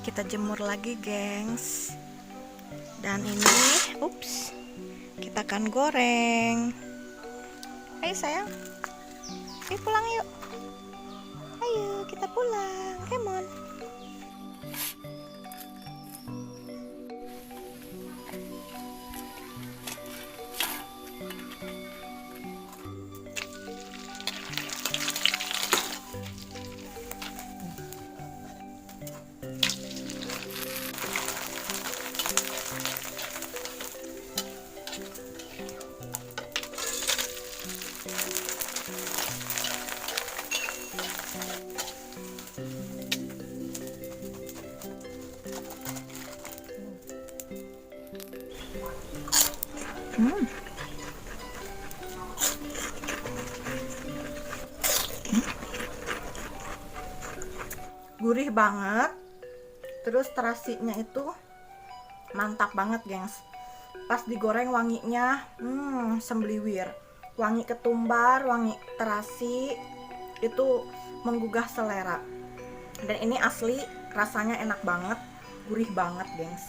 Kita jemur lagi, gengs. Dan ini, kita akan goreng. Ayo sayang, ayo pulang yuk. Ayo kita pulang, come on. Gurih banget, terus terasinya itu mantap banget, gengs. Pas digoreng wanginya sembliwir, wangi ketumbar, wangi terasi, itu menggugah selera. Dan ini asli rasanya enak banget, gurih banget, gengs.